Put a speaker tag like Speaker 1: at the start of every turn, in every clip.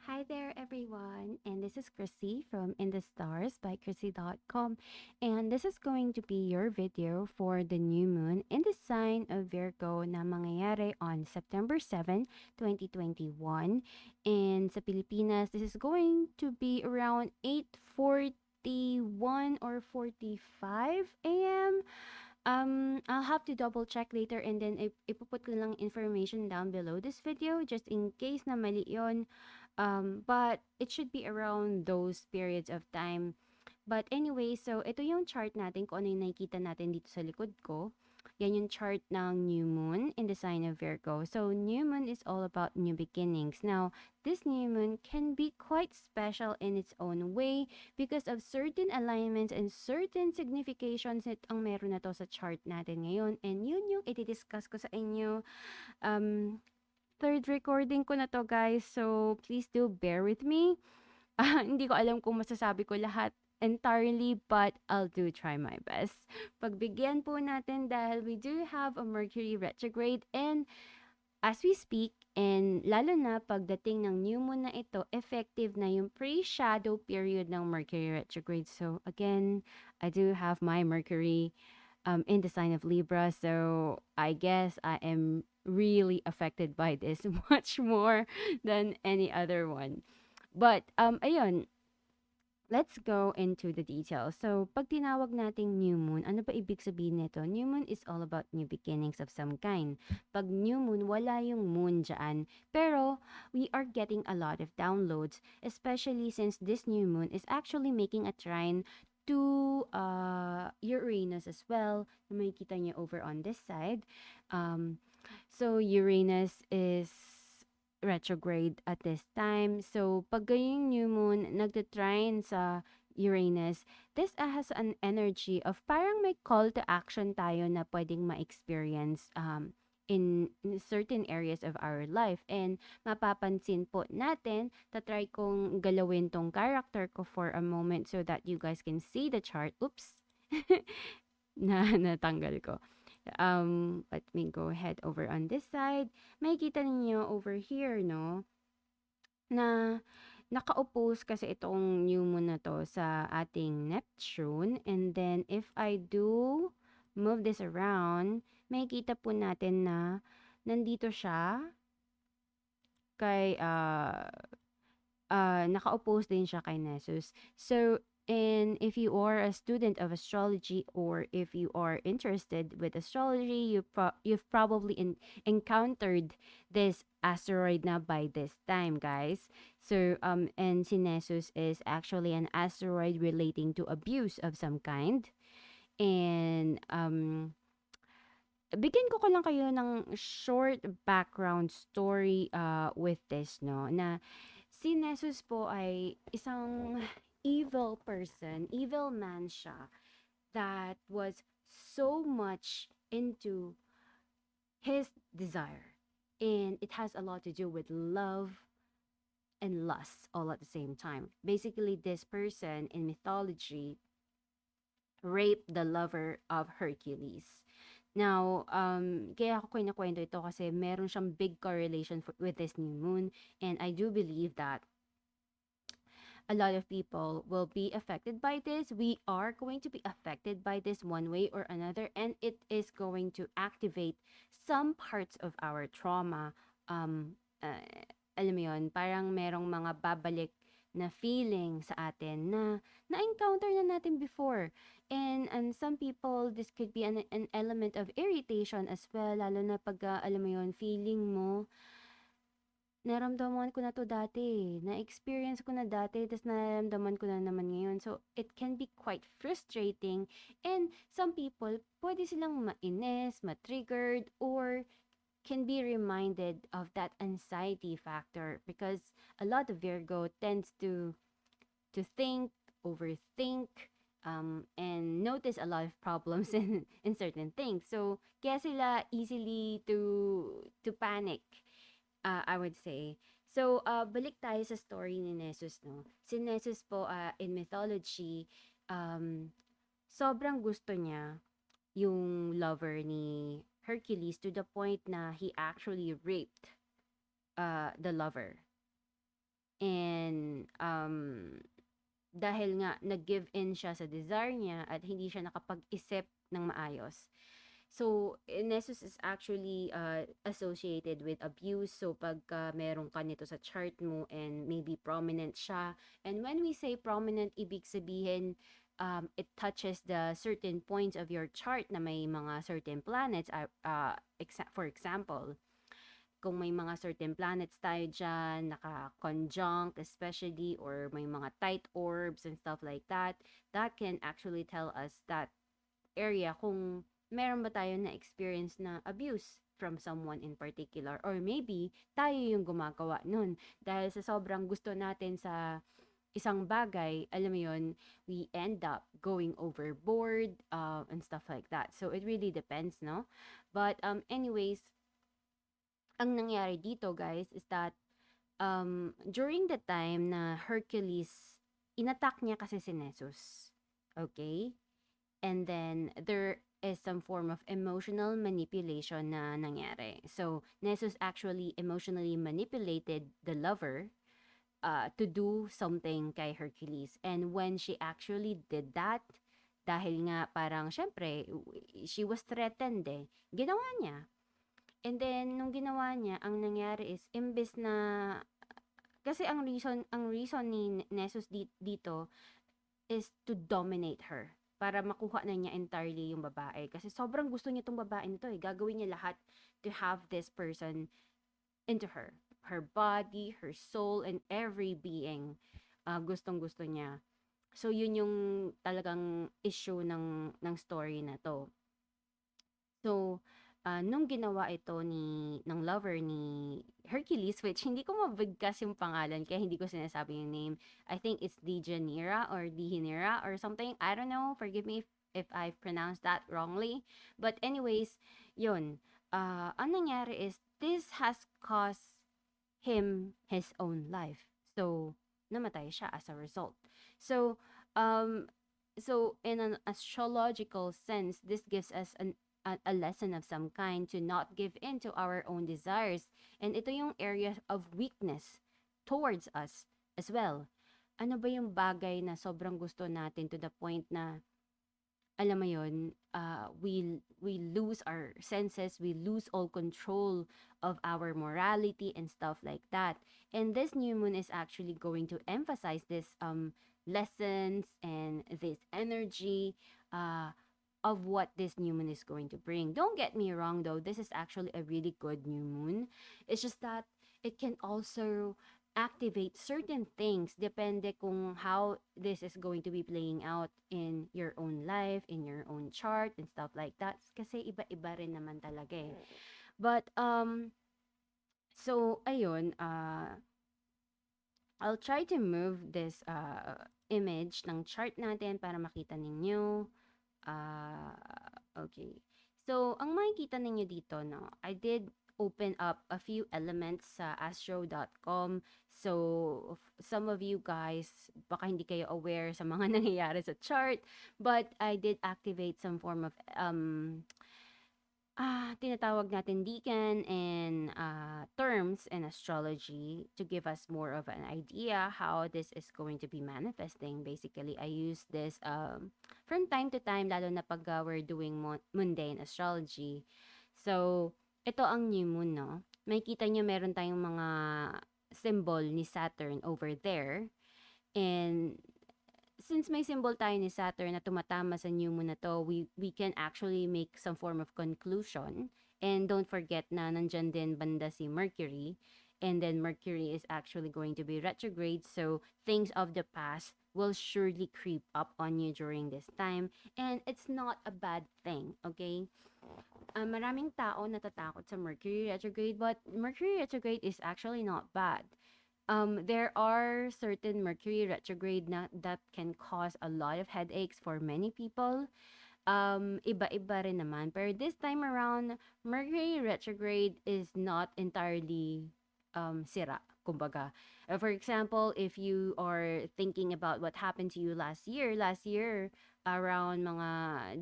Speaker 1: Hi there, everyone, and this is Krissy from In the Stars by Krissy.com, and this is going to be your video for the new moon in the sign of Virgo na mangyayari on September 7, 2021. And sa Pilipinas, this is going to be around 8:41 or 45 a.m. I'll have to double check later and then ipuput ko lang information down below this video just in case na mali yon. But it should be around those periods of time. But anyway, so ito yung chart natin kung ano yung nakikita natin dito sa likod ko. Yan yung chart ng new moon in the sign of Virgo. So new moon is all about new beginnings. Now, this new moon can be quite special in its own way because of certain alignments and certain significations ang meron na to sa chart natin ngayon. And yun yung i-discuss ko sa inyo. Third recording ko na to, guys. So please do bear with me. Hindi ko alam kung masasabi ko lahat entirely, but I'll do try my best. Pagbigyan po natin dahil we do have a Mercury Retrograde and as we speak, and lalo na pagdating ng new moon na ito, effective na yung pre-shadow period ng Mercury Retrograde. So again, I do have my Mercury in the sign of Libra, so I guess I am really affected by this much more than any other one. But ayun, let's go into the details. So, pag tinawag nating new moon, ano ba ibig sabihin nito? New moon is all about new beginnings of some kind. Pag new moon, wala yung moon dyan. Pero, we are getting a lot of downloads, especially since this new moon is actually making a trine to Uranus as well. Na makikita niyo over on this side. So, Uranus is retrograde at this time. So, pag ganyang new moon, nagtitrine sa Uranus, this has an energy of parang may call to action tayo na pwedeng ma-experience in certain areas of our life. And mapapansin po natin, tatry kong galawin tong character ko for a moment so that you guys can see the chart. Oops! Natanggal ko. Let me go ahead over on this side. Makikita ninyo over here, no, na naka-oppose kasi itong new moon na to sa ating Neptune. And then, if I do move this around, makikita po natin na nandito siya kay, naka-oppose din siya kay NESSUS. So, and if you are a student of astrology or if you are interested with astrology, you've probably encountered this asteroid na by this time, guys. So, and si NESSUS is actually an asteroid relating to abuse of some kind. And, bigyan ko lang kayo ng short background story with this, no, na si Nessus po ay isang evil person, evil man siya that was so much into his desire. And it has a lot to do with love and lust all at the same time. Basically, this person in mythology raped the lover of Hercules. Now, kaya ako kinakwento ito kasi meron siyang big correlation with this new moon. And I do believe that a lot of people will be affected by this. We are going to be affected by this one way or another, and it is going to activate some parts of our trauma. Uh, Alam mo yun, parang merong mga babalik na feeling sa atin na na-encounter na natin before. And some people, this could be an element of irritation as well, lalo na pag, alam mo yun, feeling mo naramdaman ko na 'to dati, na-experience ko na dati ta's nararamdaman ko na naman ngayon. So, it can be quite frustrating and some people puwede silang mainis, ma-triggered or can be reminded of that anxiety factor because a lot of Virgo tends to think, overthink, and notice a lot of problems in certain things. So, kaya sila easily to panic. I would say. So, balik tayo sa story ni Nessus, no? Si Nessus po, in mythology, um, sobrang gusto niya yung lover ni Hercules to the point na he actually raped the lover. And dahil nga nag-give in siya sa desire niya at hindi siya nakapag-isip ng maayos. So, Nessus is actually associated with abuse. So, pagka meron ka nito sa chart mo and maybe prominent siya. And when we say prominent, ibig sabihin, it touches the certain points of your chart na may mga certain planets. For example, kung may mga certain planets tayo dyan, naka-conjunct especially, or may mga tight orbs and stuff like that, that can actually tell us that area kung meron ba tayo na experience na abuse from someone in particular, or maybe tayo yung gumagawa nun dahil sa sobrang gusto natin sa isang bagay, alam mo yun, we end up going overboard and stuff like that. So it really depends, no? But anyways, ang nangyari dito guys is that during the time na Hercules, inattack niya kasi si Nessus. Okay? And then there is some form of emotional manipulation na nangyari. So, Nessus actually emotionally manipulated the lover to do something kay Hercules. And when she actually did that, dahil nga parang syempre, she was threatened eh, ginawa niya. And then, nung ginawa niya, ang nangyari is, imbes na, kasi ang reason ni Nessus dito is to dominate her para makuha na niya entirely yung babae. Kasi sobrang gusto niya tong babae nito eh. Gagawin niya lahat to have this person into her. Her body, her soul, and every being. Gustong-gusto niya. So, yun yung talagang issue ng story na to. So, nung ginawa ito ng lover ni Hercules, which hindi ko mabigkas yung pangalan, kaya hindi ko sinasabi yung name. I think it's Deianira or Deianira or something. I don't know. Forgive me if I pronounced that wrongly. But anyways, yun. Ang nangyari is, this has cost him his own life. So, namatay siya as a result. So, um, so in an astrological sense, this gives us a lesson of some kind to not give in to our own desires. And ito yung area of weakness towards us as well. Ano ba yung bagay na sobrang gusto natin to the point na, alam mo yun, we lose our senses, we lose all control of our morality and stuff like that. And this new moon is actually going to emphasize this lessons and this energy of what this new moon is going to bring. Don't get me wrong though, this is actually a really good new moon. It's just that it can also activate certain things depende kung how this is going to be playing out in your own life, in your own chart and stuff like that. Kasi iba-iba rin naman talaga eh. But so ayun, I'll try to move this image ng chart natin para makita ninyo. Okay. So, ang makikita ninyo dito, no, I did open up a few elements sa astro.com. So, some of you guys, baka hindi kayo aware sa mga nangyayari sa chart, but I did activate some form of tinatawag natin decan and terms in astrology to give us more of an idea how this is going to be manifesting. Basically, I use this from time to time, lalo na pag we're doing mundane astrology. So, ito ang new moon, no? May kita nyo meron tayong mga symbol ni Saturn over there. And since may symbol tayo ni Saturn na tumatama sa new moon na to, we can actually make some form of conclusion. And don't forget na nandyan din banda si Mercury. And then Mercury is actually going to be retrograde. So things of the past will surely creep up on you during this time. And it's not a bad thing, okay? Maraming tao natatakot sa Mercury retrograde, but Mercury retrograde is actually not bad. There are certain Mercury retrograde that can cause a lot of headaches for many people. Iba-iba rin naman. Pero this time around, Mercury retrograde is not entirely sira, kumbaga. For example, if you are thinking about what happened to you last year, around mga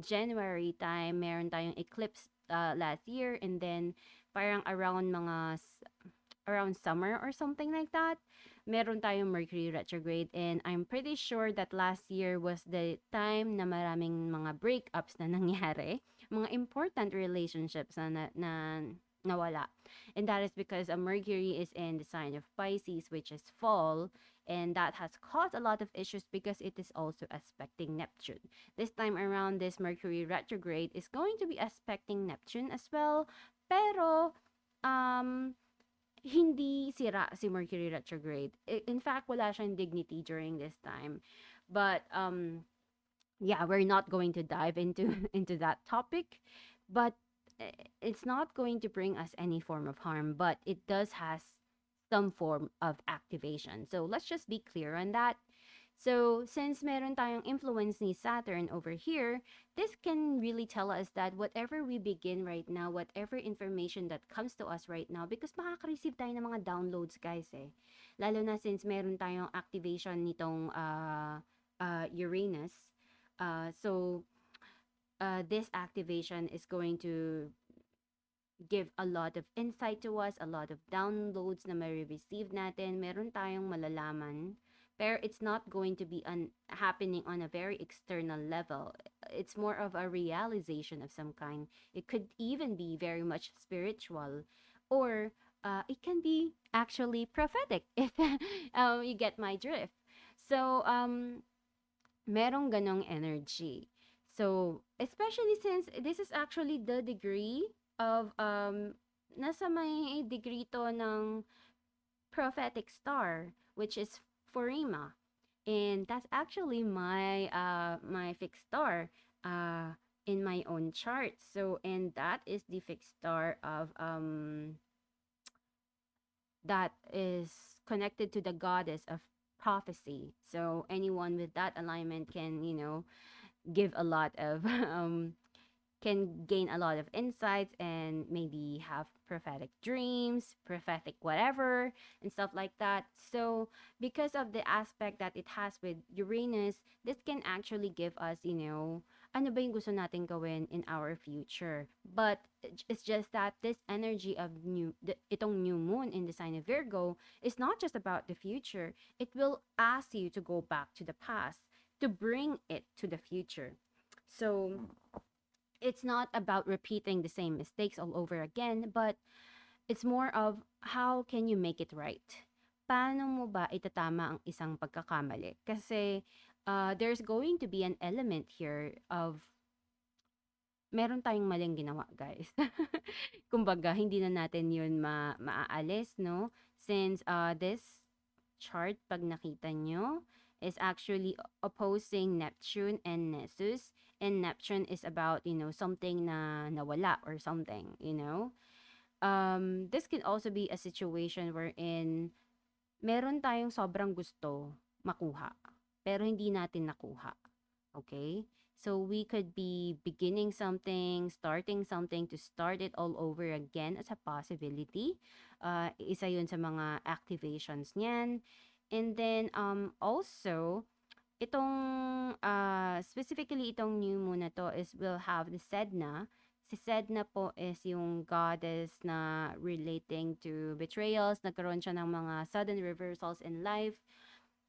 Speaker 1: January time, meron tayong eclipse last year, and then parang around mga around summer or something like that, meron tayong Mercury retrograde, and I'm pretty sure that last year was the time na maraming mga breakups na nangyari, mga important relationships na nawala. And that is because Mercury is in the sign of Pisces, which is fall, and that has caused a lot of issues because it is also aspecting Neptune. This time around, this Mercury retrograde is going to be aspecting Neptune as well, pero um hindi sira si Mercury retrograde. In fact, wala siyang dignity during this time. But yeah, we're not going to dive into into that topic, but it's not going to bring us any form of harm, but it does has some form of activation. So let's just be clear on that. So, since meron tayong influence ni Saturn over here, this can really tell us that whatever we begin right now, whatever information that comes to us right now, because makaka-receive tayo ng mga downloads, guys, eh. Lalo na since meron tayong activation nitong Uranus. This activation is going to give a lot of insight to us, a lot of downloads na may receive natin, meron tayong malalaman. Pero it's not going to be happening on a very external level. It's more of a realization of some kind. It could even be very much spiritual, or it can be actually prophetic, if you get my drift. So, merong ganong energy. So, especially since this is actually the degree of, nasa may degree to ng prophetic star, which is Forima. And that's actually my fixed star in my own chart. So, and that is the fixed star of that is connected to the goddess of prophecy. So anyone with that alignment can, give a lot of can gain a lot of insights and maybe have prophetic dreams, prophetic whatever, and stuff like that. So, because of the aspect that it has with Uranus, this can actually give us, ano ba yung gusto natin gawin in our future. But it's just that this energy of itong new moon in the sign of Virgo is not just about the future. It will ask you to go back to the past to bring it to the future. So, it's not about repeating the same mistakes all over again, but it's more of how can you make it right? Paano mo ba itatama ang isang pagkakamali? Kasi there's going to be an element here of meron tayong maling ginawa, guys. Kumbaga, hindi na natin yun maaalis, no? Since this chart, pag nakita nyo, is actually opposing Neptune and NESSUS. And Neptune is about, something na nawala or something, This can also be a situation wherein meron tayong sobrang gusto makuha, pero hindi natin nakuha. Okay? So we could be beginning something, starting something to start it all over again as a possibility. Isa yun sa mga activations niyan. And then also, itong specifically itong new moon na to is will have the Sedna. Si Sedna po is yung goddess na relating to betrayals. Nagkaroon siya ng mga sudden reversals in life.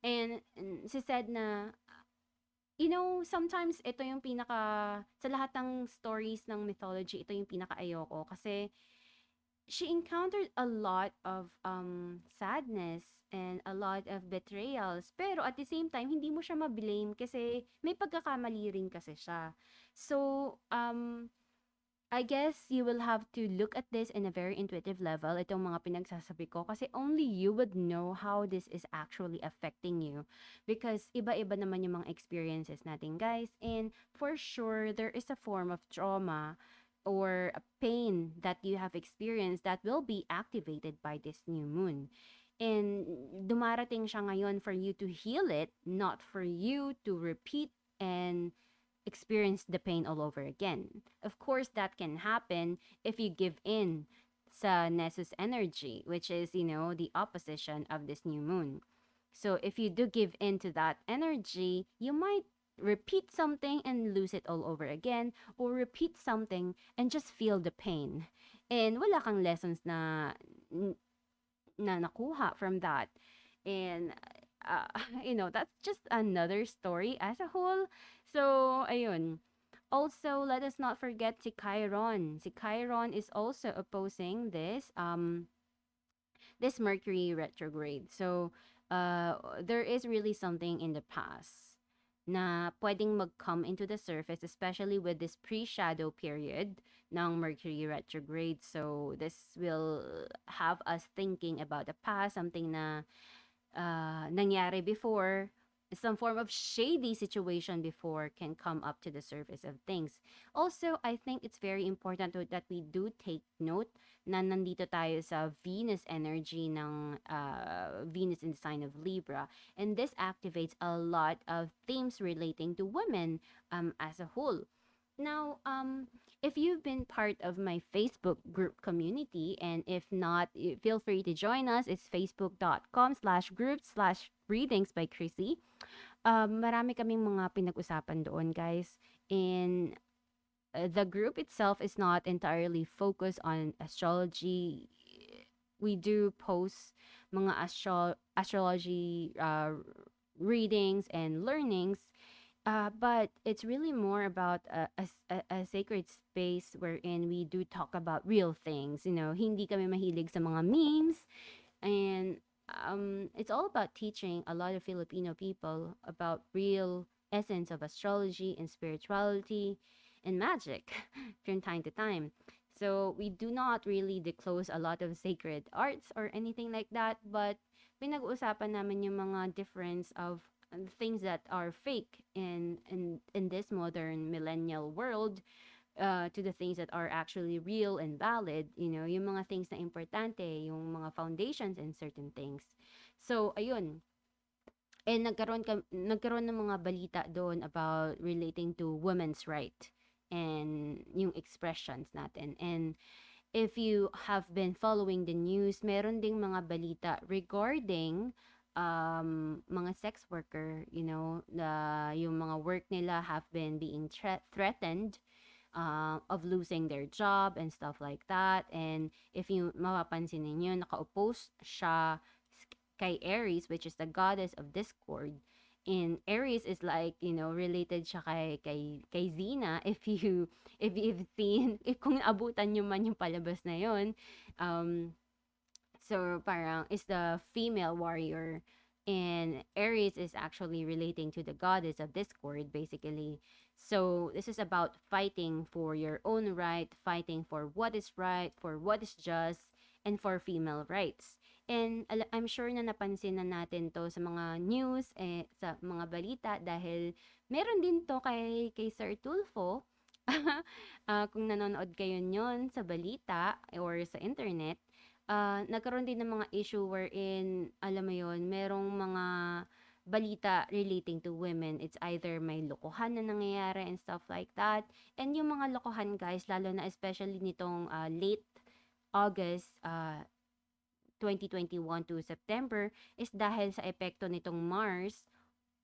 Speaker 1: And si Sedna, sometimes ito yung sa lahat ng stories ng mythology, ito yung pinaka-ayoko. Kasi she encountered a lot of sadness and a lot of betrayals. Pero at the same time, hindi mo siya ma-blame kasi may pagkakamali rin kasi siya. So, I guess you will have to look at this in a very intuitive level, itong mga pinagsasabi ko, kasi only you would know how this is actually affecting you. Because iba-iba naman yung mga experiences natin, guys. And for sure, there is a form of trauma or a pain that you have experienced that will be activated by this new moon. And dumarating siya ngayon for you to heal it, not for you to repeat and experience the pain all over again. Of course, that can happen if you give in sa Nessus energy, which is, the opposition of this new moon. So if you do give in to that energy, you might repeat something and lose it all over again, or repeat something and just feel the pain. And wala kang lessons na na nakuha from that. And uh, that's just another story as a whole. So, ayun. Also, let us not forget si Chiron. Si Chiron is also opposing this Mercury retrograde. So, there is really something in the past na pwedeng mag-come into the surface, especially with this pre-shadow period ng Mercury retrograde. So, this will have us thinking about the past, something na nangyari before, some form of shady situation before can come up to the surface of things. Also, I think it's very important that we do take note na nandito tayo sa Venus energy ng Venus in the sign of Libra. And this activates a lot of themes relating to women as a whole. Now, if you've been part of my Facebook group community, and if not, feel free to join us. It's facebook.com/group/readings by Krissy. Marami kaming mga pinag-usapan doon, guys. And the group itself is not entirely focused on astrology. We do post mga astrology readings and learnings. But it's really more about a sacred space wherein we do talk about real things. Hindi kami mahilig sa mga memes. And it's all about teaching a lot of Filipino people about real essence of astrology and spirituality and magic from time to time. So we do not really disclose a lot of sacred arts or anything like that, but pinag-uusapan namin yung mga difference of things that are fake in this modern millennial world, to the things that are actually real and valid, yung mga things na importante, yung mga foundations and certain things. So, ayun. And nagkaroon ng mga balita doon about relating to women's right and yung expressions natin. And if you have been following the news, meron ding mga balita regarding mga sex worker, yung mga work nila have been being threatened of losing their job and stuff like that. And if you mapapansin ninyo, naka-oppose siya kay Aries, which is the goddess of discord. And Aries is like, related siya kay Xena. If you've seen, if kung abutan nyo man yung palabas na yon, so parang is the female warrior, and Aries is actually relating to the goddess of discord, basically. So this is about fighting for your own right, fighting for what is right, for what is just, and for female rights. And I'm sure na napansin na natin to sa mga news, sa mga balita, dahil meron din to kay Sir Tulfo. Kung nanonood kayo nyon sa balita or sa internet, nagkaroon din ng mga issue wherein, alam mo yon, merong mga balita relating to women. It's either may lokohan na nangyayari and stuff like that. And yung mga lokohan, guys, lalo na especially nitong late August 2021 to September, is dahil sa epekto nitong Mars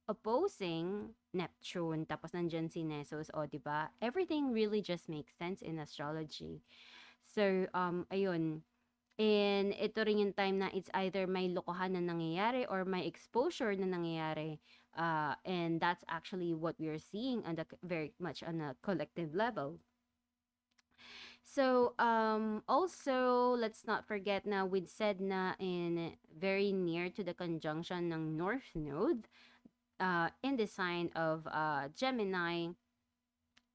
Speaker 1: opposing Neptune. Tapos nandyan si NESSUS, o, diba? Everything really just makes sense in astrology. So, ayun. And ito rin yung time na it's either may lokohan na nangyayari or may exposure na nangyayari. And that's actually what we are seeing on the very much on a collective level. So, also, let's not forget na we'd said na in very near to the conjunction ng North Node, in the sign of Gemini,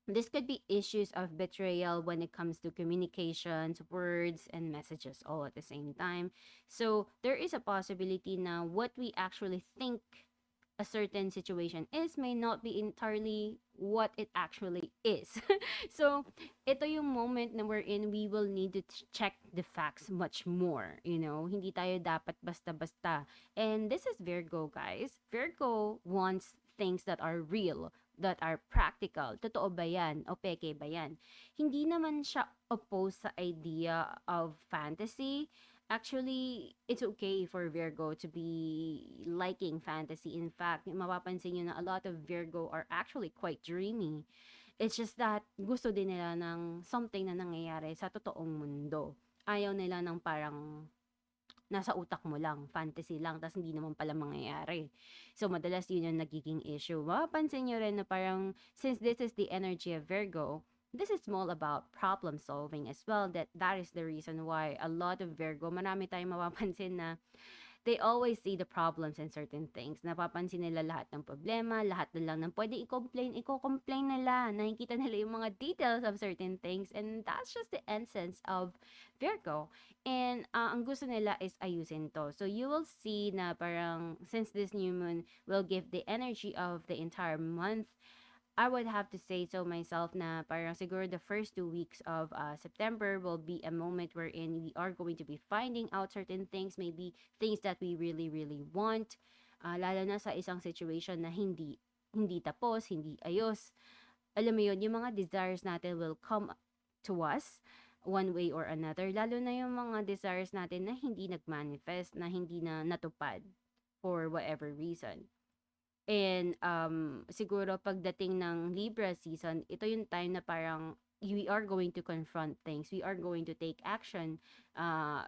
Speaker 1: this could be issues of betrayal when it comes to communications, words, and messages all at the same time. So there is a possibility na what we actually think a certain situation is may not be entirely what it actually is. So ito yung moment na wherein we will need to check the facts much more. Hindi tayo dapat basta-basta. And this is Virgo, guys. Virgo wants things that are real, that are practical. Totoo ba yan? O peke ba yan? Hindi naman siya opposed sa idea of fantasy. Actually, it's okay for Virgo to be liking fantasy. In fact, mapapansin nyo na a lot of Virgo are actually quite dreamy. It's just that gusto din nila ng something na nangyayari sa totoong mundo. Ayaw nila ng parang nasa utak mo lang, fantasy lang, tas hindi naman pala mangyayari. So, madalas yun yung nagiging issue. Mapapansin nyo rin na parang, since this is the energy of Virgo, this is more about problem solving as well. That is the reason why a lot of Virgo, marami tayong mapapansin na they always see the problems in certain things. Napapansin nila lahat ng problema, lahat na lang ng pwede i-complain, i-complain nila. Nakikita nila yung mga details of certain things, and that's just the essence of Virgo. And ang gusto nila is ayusin to. So you will see na parang since this new moon will give the energy of the entire month, I would have to say so myself na parang siguro the first 2 weeks of September will be a moment wherein we are going to be finding out certain things, maybe things that we really, really want. Lalo na sa isang situation na hindi tapos, hindi ayos. Alam mo yun, yung mga desires natin will come to us one way or another. Lalo na yung mga desires natin na hindi nag-manifest, na hindi na natupad for whatever reason. And siguro pagdating ng Libra season, ito yung time na parang we are going to confront things. We are going to take action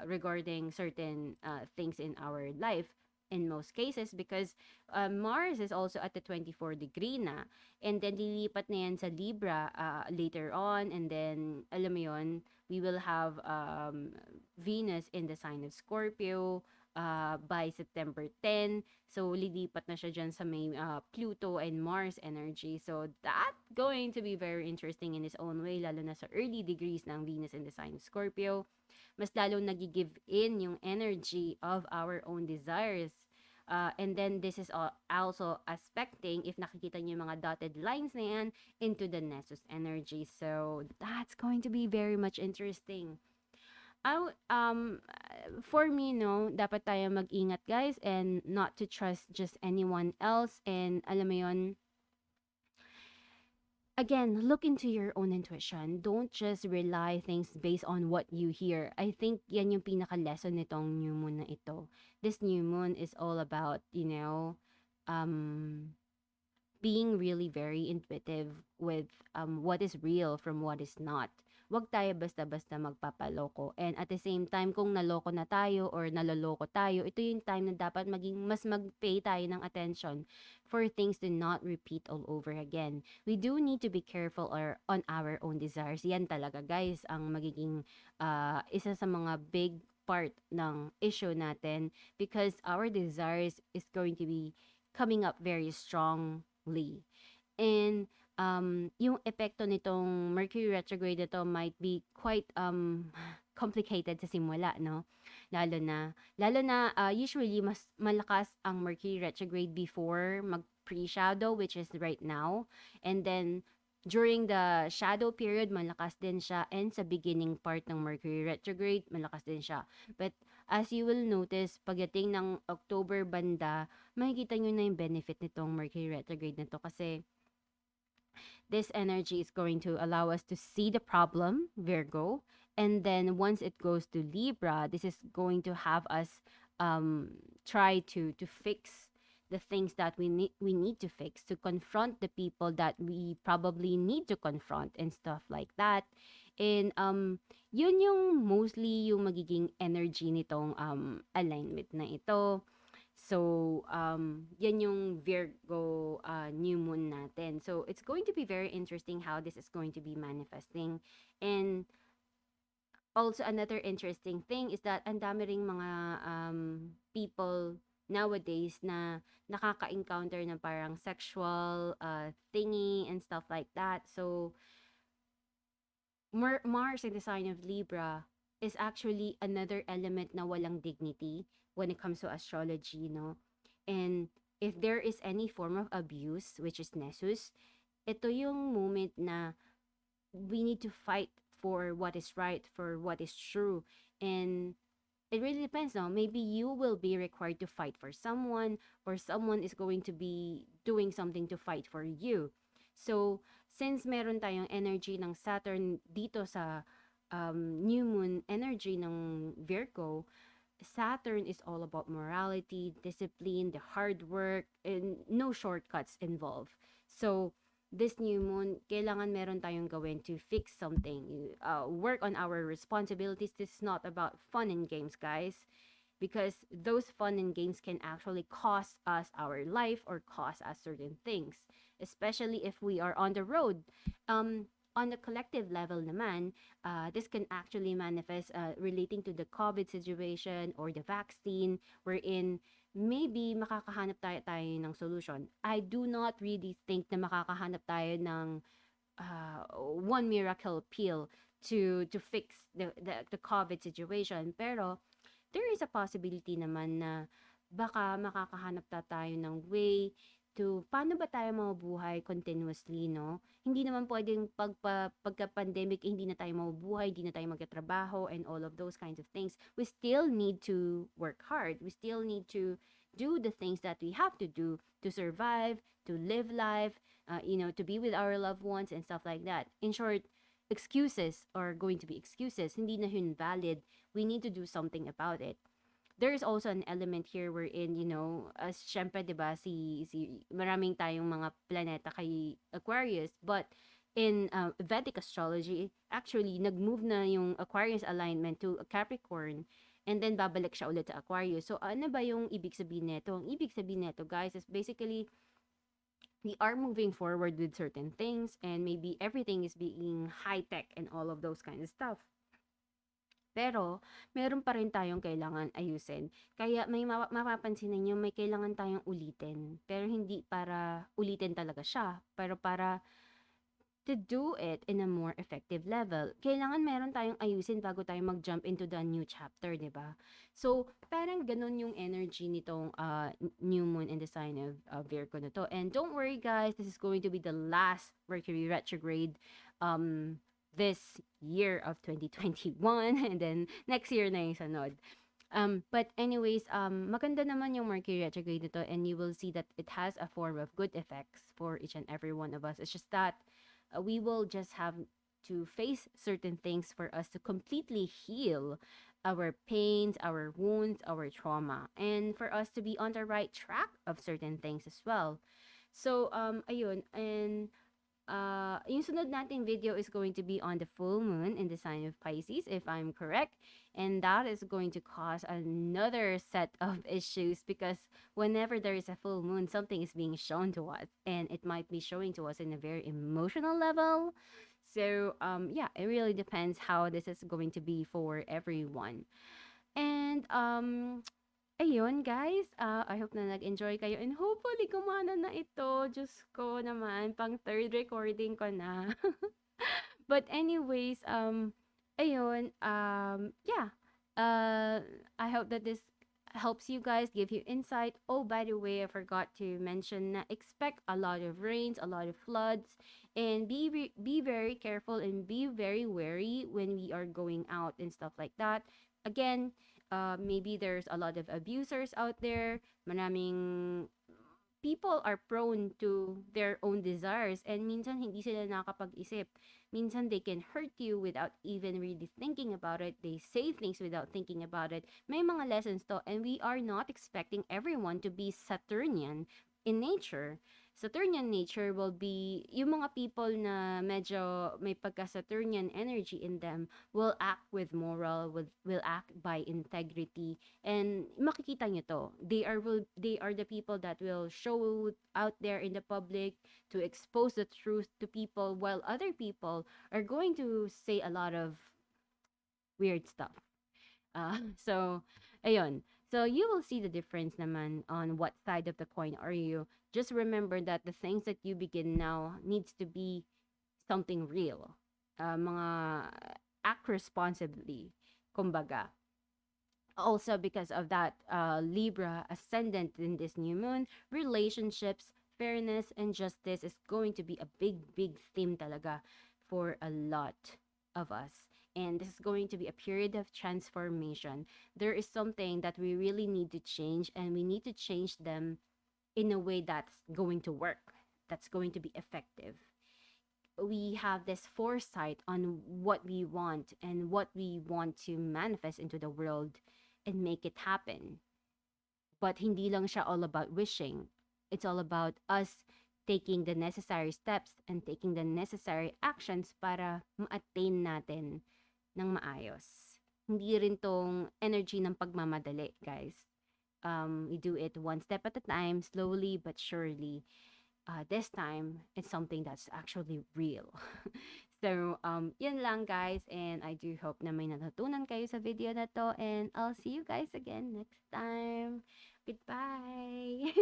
Speaker 1: regarding certain things in our life in most cases because Mars is also at the 24 degree na. And then lilipat na yan sa Libra later on. And then, alam mo yun, we will have Venus in the sign of Scorpio by September 10. So, lilipat na siya dyan sa may Pluto and Mars energy. So, that going to be very interesting in its own way, lalo na sa early degrees ng Venus in the sign of Scorpio. Mas lalong nag-give in yung energy of our own desires. And then, this is also aspecting, if nakikita niyo yung mga dotted lines na yan, into the NESSUS energy. So, that's going to be very much interesting. For me, no, dapat tayo mag-ingat, guys, and not to trust just anyone else. And alam mo yun, again, look into your own intuition. Don't just rely things based on what you hear. I think yan yung pinaka-lesson nitong new moon na ito. This new moon is all about, being really very intuitive with what is real from what is not. Huwag tayo basta-basta magpapaloko. And at the same time, kung naloko na tayo or naloloko tayo, ito yung time na dapat maging mas mag-pay tayo ng attention for things to not repeat all over again. We do need to be careful on our own desires. Yan talaga, guys, ang magiging isa sa mga big part ng issue natin because our desires is going to be coming up very strongly. And yung epekto nitong Mercury Retrograde ito might be quite complicated sa simula, no? Lalo na usually mas malakas ang Mercury Retrograde before mag pre-shadow, which is right now. And then during the shadow period, malakas din siya. And sa beginning part ng Mercury Retrograde, malakas din siya. But as you will notice, pagdating ng October banda, makikita nyo na yung benefit nitong Mercury Retrograde na to kasi this energy is going to allow us to see the problem, Virgo. And then once it goes to Libra, this is going to have us try to fix the things that we need to fix, to confront the people that we probably need to confront and stuff like that. And yun yung mostly yung magiging energy nitong alignment na ito. So, yan yung Virgo new moon natin. So, it's going to be very interesting how this is going to be manifesting. And also, another interesting thing is that ang dami ring mga people nowadays na nakaka-encounter ng parang sexual thingy and stuff like that. So, Mars in the sign of Libra is actually another element na walang dignity when it comes to astrology, no? And if there is any form of abuse, which is NESSUS, ito yung moment na we need to fight for what is right, for what is true. And it really depends, no? Maybe you will be required to fight for someone, or someone is going to be doing something to fight for you. So, since meron tayong energy ng Saturn dito sa new moon energy ng Virgo, Saturn is all about morality, discipline, the hard work, and no shortcuts involved. So, this new moon, kailangan meron tayong gawin to fix something, work on our responsibilities. This is not about fun and games, guys. because those fun and games can actually cost us our life or cost us certain things, especially if we are on the road. Um, on the collective level naman, this can actually manifest relating to the COVID situation or the vaccine, wherein maybe makakahanap tayo ng solution. I do not really think na makakahanap tayo ng one miracle pill to fix the COVID situation. Pero there is a possibility naman na baka makakahanap tayo ng way to paano ba tayo mabubuhay continuously, no? Hindi naman pwedeng pagka-pandemic, hindi na tayo mabubuhay, hindi na tayo magtatrabaho, and all of those kinds of things. We still need to work hard. We still need to do the things that we have to do to survive, to live life, to be with our loved ones and stuff like that. In short, excuses are going to be excuses. Hindi na yun valid. We need to do something about it. There is also an element here wherein, as syempre, di ba, maraming tayong mga planeta kay Aquarius, but in Vedic astrology, actually, nag-move na yung Aquarius alignment to Capricorn, and then babalik siya ulit sa Aquarius. So, ano ba yung ibig sabihin nito? Ang ibig sabihin nito, guys, is basically, we are moving forward with certain things, and maybe everything is being high-tech and all of those kind of stuff. Pero, meron pa rin tayong kailangan ayusin. Kaya may mapapansin ninyo, may kailangan tayong ulitin. Pero hindi para ulitin talaga siya, pero para to do it in a more effective level. Kailangan meron tayong ayusin bago tayo mag-jump into the new chapter, di ba? So, parang ganun yung energy nitong new moon in the sign of Virgo na to. And don't worry, guys, this is going to be the last Mercury retrograde this year of 2021, and then next year na yung sunod. But anyways, maganda naman yung Mercury retrograde nito, and you will see that it has a form of good effects for each and every one of us. It's just that we will just have to face certain things for us to completely heal our pains, our wounds, our trauma, and for us to be on the right track of certain things as well. So, ayun, and yung sunod nating video is going to be on the full moon in the sign of Pisces, if I'm correct. And that is going to cause another set of issues, because whenever there is a full moon, something is being shown to us, and it might be showing to us in a very emotional level. So, yeah, it really depends how this is going to be for everyone. And, ayun guys, I hope na nag-enjoy kayo, and hopefully gumana na ito. Diyos ko naman, pang third recording ko na. But anyways, ayun, yeah. I hope that this helps you guys, give you insight. Oh, by the way, I forgot to mention na expect a lot of rains, a lot of floods, and be very careful and be very wary when we are going out and stuff like that. Again, maybe there's a lot of abusers out there. Maraming people are prone to their own desires, and minsan hindi sila nakakapag-isip. Minsan they can hurt you without even really thinking about it. They say things without thinking about it. May mga lessons to, and we are not expecting everyone to be Saturnian in nature. Saturnian nature will be yung mga people na medyo may pagka-Saturnian energy in them will act with moral, will act by integrity, and makikita nyo to. They are the people that will show out there in the public to expose the truth to people, while other people are going to say a lot of weird stuff. So, ayun. So, you will see the difference naman on what side of the coin are you. Just remember that the things that you begin now needs to be something real. Mga act responsibly, kumbaga. Also, because of that Libra ascendant in this new moon, relationships, fairness, and justice is going to be a big theme talaga for a lot of us. And this is going to be a period of transformation. There is something that we really need to change, and we need to change them in a way that's going to work, that's going to be effective. We have this foresight on what we want and what we want to manifest into the world and make it happen. But hindi lang siya all about wishing. It's all about us taking the necessary steps and taking the necessary actions para ma-attain natin ng maayos. hindi rin 'tong energy ng pagmamadali, guys. We do it one step at a time, slowly but surely. This time, it's something that's actually real. So, yun lang guys, and I do hope na may natutunan kayo sa video na to, and I'll see you guys again next time. Goodbye!